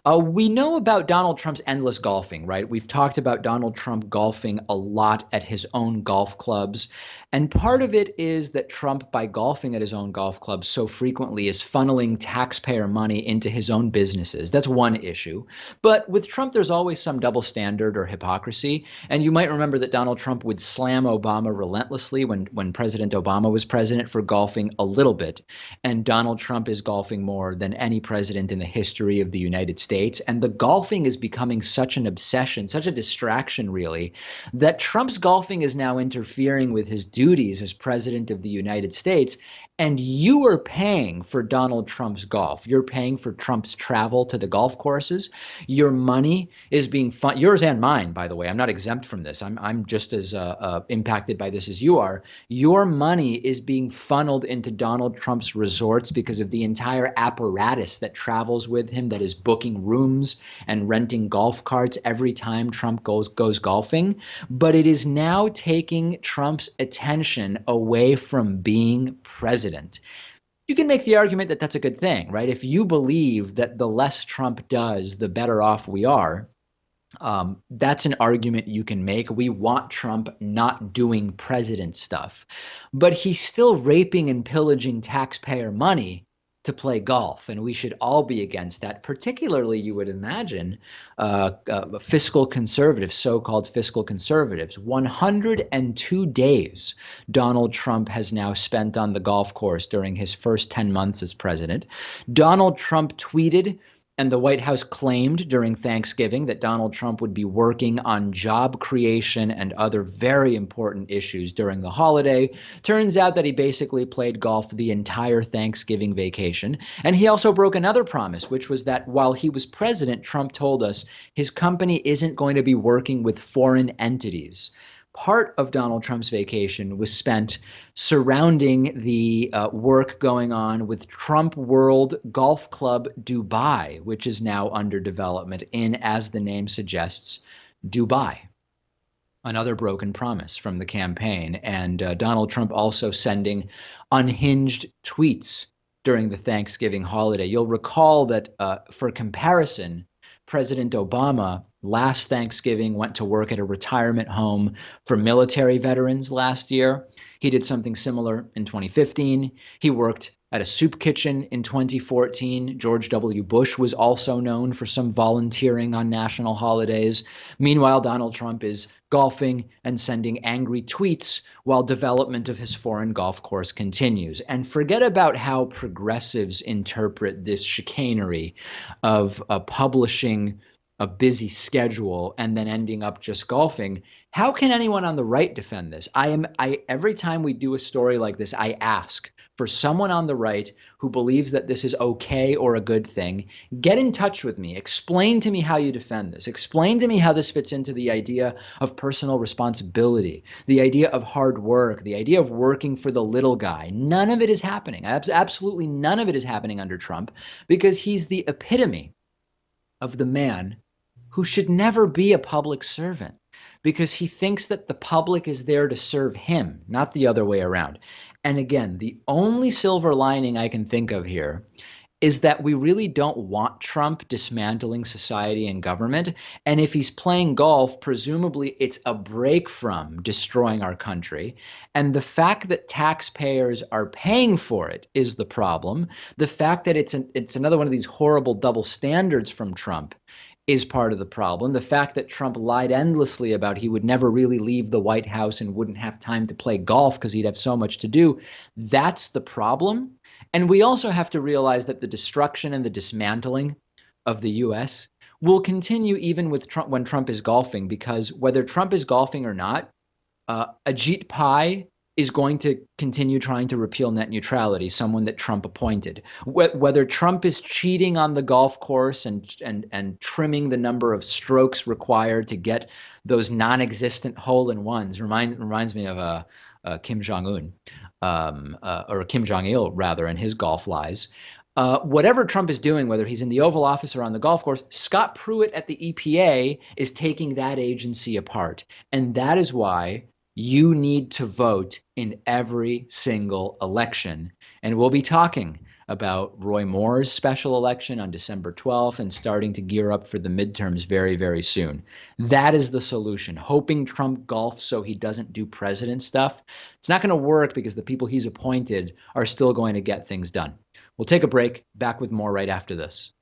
We know about Donald Trump's endless golfing, right? We've talked about Donald Trump golfing a lot at his own golf clubs. And part of it is that Trump, by golfing at his own golf clubs so frequently, is funneling taxpayer money into his own businesses. That's one issue. But with Trump, there's always some double standard or hypocrisy. And you might remember that Donald Trump would slam Obama relentlessly when President Obama was president for golfing a little bit. And Donald Trump is golfing more than any president in the history of the United States. And the golfing is becoming such an obsession, such a distraction, really, that Trump's golfing is now interfering with his duties as president of the United States. And you are paying for Donald Trump's golf. You're paying for Trump's travel to the golf courses. Your money is being yours and mine, by the way. I'm not exempt from this. I'm just as impacted by this as you are. Your money is being funneled into Donald Trump's resorts because of the entire apparatus that travels with him, that is booking rooms and renting golf carts every time Trump goes golfing. But it is now taking Trump's attention away from being president. You can make the argument that that's a good thing, right? If you believe that the less Trump does, the better off we are, that's an argument you can make. We want Trump not doing president stuff, but he's still raping and pillaging taxpayer money to play golf, and we should all be against that. Particularly, you would imagine, fiscal conservatives, so-called fiscal conservatives. 102 days Donald Trump has now spent on the golf course during his first 10 months as president. Donald Trump tweeted, and the White House claimed during Thanksgiving, that Donald Trump would be working on job creation and other very important issues during the holiday. Turns out that he basically played golf the entire Thanksgiving vacation. And he also broke another promise, which was that while he was president, Trump told us his company isn't going to be working with foreign entities. Part of Donald Trump's vacation was spent surrounding the work going on with Trump World Golf Club Dubai, which is now under development in, as the name suggests, Dubai. Another broken promise from the campaign. And Donald Trump also sending unhinged tweets during the Thanksgiving holiday. You'll recall that, for comparison, President Obama last Thanksgiving went to work at a retirement home for military veterans last year. He did something similar in 2015. He worked at a soup kitchen in 2014. George W. Bush was also known for some volunteering on national holidays. Meanwhile, Donald Trump is golfing and sending angry tweets while development of his foreign golf course continues. And forget about how progressives interpret this chicanery of publishing a busy schedule and then ending up just golfing. How can anyone on the right defend this? Every time we do a story like this, I ask for someone on the right who believes that this is okay or a good thing. Get in touch with me. Explain to me how you defend this. Explain to me how this fits into the idea of personal responsibility, the idea of hard work, the idea of working for the little guy. None of it is happening. Absolutely none of it is happening under Trump, because he's the epitome of the man who should never be a public servant, because he thinks that the public is there to serve him, not the other way around. And again, the only silver lining I can think of here is that we really don't want Trump dismantling society and government. And if he's playing golf, presumably it's a break from destroying our country. And the fact that taxpayers are paying for it is the problem. The fact that it's another one of these horrible double standards from Trump is part of the problem. The fact that Trump lied endlessly about he would never really leave the White House and wouldn't have time to play golf because he'd have so much to do, that's the problem. And we also have to realize that the destruction and the dismantling of the U.S. will continue even with Trump when Trump is golfing, because whether Trump is golfing or not, Ajit Pai is going to continue trying to repeal net neutrality, someone that Trump appointed. Whether Trump is cheating on the golf course and trimming the number of strokes required to get those non-existent hole-in-ones reminds me of Kim Jong-un, or Kim Jong-il rather, and his golf lies. Whatever Trump is doing, whether he's in the Oval Office or on the golf course, Scott Pruitt at the EPA is taking that agency apart. And that is why you need to vote in every single election. And we'll be talking about Roy Moore's special election on December 12th and starting to gear up for the midterms very, very soon. That is the solution. Hoping Trump golfs so he doesn't do president stuff. It's not going to work because the people he's appointed are still going to get things done. We'll take a break. Back with more right after this.